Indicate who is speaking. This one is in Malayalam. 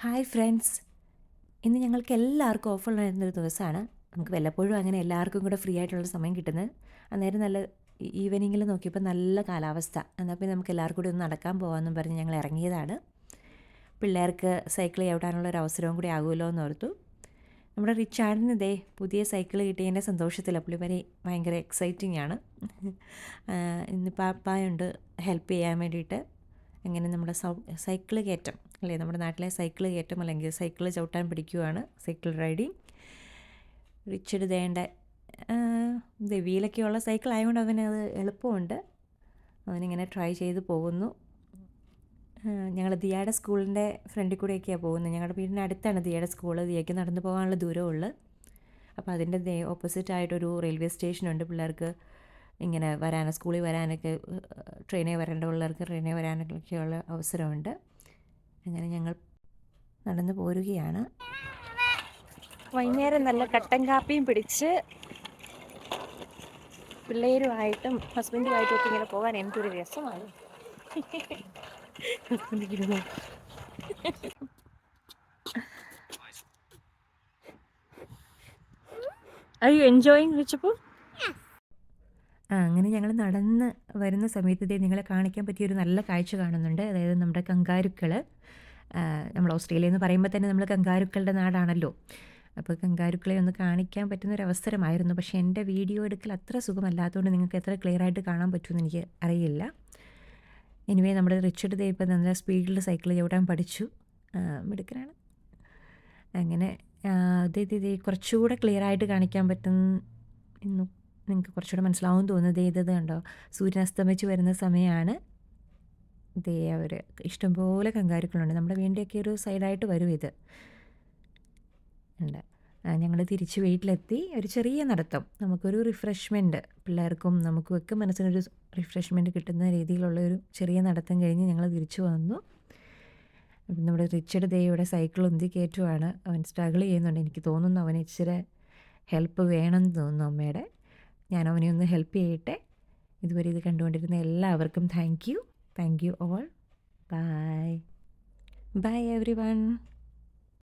Speaker 1: ഹായ് ഫ്രണ്ട്സ്, ഇന്ന് ഞങ്ങൾക്ക് എല്ലാവർക്കും ഓഫുള്ളായിരുന്നൊരു ദിവസമാണ്. നമുക്ക് വല്ലപ്പോഴും അങ്ങനെ എല്ലാവർക്കും കൂടെ ഫ്രീ ആയിട്ടുള്ള സമയം കിട്ടുന്നത്. അന്നേരം നല്ല ഈവനിങ്ങിൽ നോക്കിയപ്പോൾ നല്ല കാലാവസ്ഥ. എന്നാൽ പിന്നെ നമുക്ക് എല്ലാവർക്കും കൂടി ഒന്ന് നടക്കാൻ പോകാമെന്നും പറഞ്ഞ് ഞങ്ങൾ ഇറങ്ങിയതാണ്. പിള്ളേർക്ക് സൈക്കിൾ ചവിട്ടാനുള്ള ഒരു അവസരവും കൂടി ആകുമല്ലോ എന്ന് ഓർത്തു. നമ്മുടെ റിച്ചാർഡിന് ഇതേ പുതിയ സൈക്കിൾ കിട്ടിയതിൻ്റെ സന്തോഷത്തിലാണ്. പുള്ളിക്കാരി ഭയങ്കര എക്സൈറ്റിംഗ് ആണ്. ഇന്ന് പാപ്പായുണ്ട് ഹെൽപ്പ് ചെയ്യാൻ വേണ്ടിയിട്ട്. അങ്ങനെ നമ്മുടെ സൈക്കിൾ കയറ്റം അല്ലേ, നമ്മുടെ നാട്ടിലെ സൈക്കിൾ കയറ്റം അല്ലെങ്കിൽ സൈക്കിൾ ചവിട്ടാൻ പഠിക്കുവാണ്, സൈക്കിൾ റൈഡിങ്. റിച്ചർഡ് ദേണ്ട വീലൊക്കെയുള്ള സൈക്കിൾ ആയതുകൊണ്ട് അവനത് എളുപ്പമുണ്ട്. അവനിങ്ങനെ ട്രൈ ചെയ്ത് പോകുന്നു. ഞങ്ങൾ ദിയയുടെ സ്കൂളിൻ്റെ ഫ്രണ്ടിൽ കൂടെയൊക്കെയാണ് പോകുന്നത്. ഞങ്ങളുടെ വീടിൻ്റെ അടുത്താണ് ദിയയുടെ സ്കൂൾ. ദിയയ്ക്ക് നടന്നു പോകാനുള്ള ദൂരമുള്ളൂ. അപ്പോൾ അതിൻ്റെ ഓപ്പോസിറ്റായിട്ടൊരു റെയിൽവേ സ്റ്റേഷനുണ്ട്. പിള്ളേർക്ക് ഇങ്ങനെ സ്കൂളിൽ വരാനൊക്കെ, ട്രെയിനിൽ വരേണ്ട പിള്ളേർക്ക് ട്രെയിനിൽ വരാനൊക്കെയുള്ള അവസരമുണ്ട്. അങ്ങനെ ഞങ്ങൾ നടന്നു പോരുകയാണ്.
Speaker 2: വൈകുന്നേരം നല്ല കട്ടൻ കാപ്പിയും പിടിച്ച് പിള്ളേരുമായിട്ടും ഹസ്ബൻഡുമായിട്ടും ഒക്കെ ഇങ്ങനെ പോകാൻ എന്തൊരു രസമാണ്. Are you enjoying റിച്ചപ്പൂ?
Speaker 1: അങ്ങനെ ഞങ്ങൾ നടന്ന് വരുന്ന സമയത്ത് നിങ്ങളെ കാണിക്കാൻ പറ്റിയൊരു നല്ല കാഴ്ച കാണുന്നുണ്ട്. അതായത് നമ്മുടെ കങ്കാരുക്കൾ, നമ്മൾ ഓസ്ട്രേലിയ എന്ന് പറയുമ്പോൾ തന്നെ നമ്മൾ കങ്കാരുക്കളുടെ നാടാണല്ലോ. അപ്പോൾ കങ്കാരുക്കളെ ഒന്ന് കാണിക്കാൻ പറ്റുന്നൊരവസരമായിരുന്നു. പക്ഷേ എൻ്റെ വീഡിയോ എടുക്കൽ അത്ര സുഖമല്ലാത്തതുകൊണ്ട് നിങ്ങൾക്ക് എത്ര ക്ലിയർ ആയിട്ട് കാണാൻ പറ്റുമെന്ന് എനിക്ക് അറിയില്ല. എനിവേ നമ്മുടെ റിച്ചർഡ് ഇപ്പം നല്ല സ്പീഡിൽ സൈക്കിൾ ചവിട്ടാൻ പഠിച്ചു. മിടുക്കനാണ്. അങ്ങനെ ഇത് കുറച്ചുകൂടെ ക്ലിയർ ആയിട്ട് കാണിക്കാൻ പറ്റുന്നു. നിങ്ങൾക്ക് കുറച്ചുകൂടെ മനസ്സിലാവും തോന്നുന്നത്. ഇത് കണ്ടോ, സൂര്യൻ അസ്തമിച്ച് വരുന്ന സമയമാണ്. അവർ ഇഷ്ടംപോലെ കങ്കാരുക്കളുണ്ട്. നമ്മുടെ വീടിൻ്റെയൊക്കെ ഒരു സൈഡായിട്ട് വരും ഇത്. ഉണ്ട്. ഞങ്ങൾ തിരിച്ച് വീട്ടിലെത്തി. ഒരു ചെറിയ നടത്തം, നമുക്കൊരു റിഫ്രഷ്മെൻറ്റ്, പിള്ളേർക്കും നമുക്കുമൊക്കെ മനസ്സിനൊരു റിഫ്രഷ്മെൻറ്റ് കിട്ടുന്ന രീതിയിലുള്ളൊരു ചെറിയ നടത്തം കഴിഞ്ഞ് ഞങ്ങൾ തിരിച്ചു വന്നു. നമ്മുടെ റിച്ചർഡ് ഇവിടെ സൈക്കിൾ ഉന്തി കയറ്റുവാണ്. അവൻ സ്ട്രഗിൾ ചെയ്യുന്നുണ്ട്. എനിക്ക് തോന്നുന്നു അവന് ഇച്ചിരി ഹെൽപ്പ് വേണമെന്ന് തോന്നുന്നു അമ്മയുടെ. ഞാൻ അവനെ ഒന്ന് ഹെൽപ്പ് ചെയ്യട്ടെ. ഇതുവരെ ഇത് കണ്ടുകൊണ്ടിരുന്ന എല്ലാവർക്കും thank you all. Bye every one.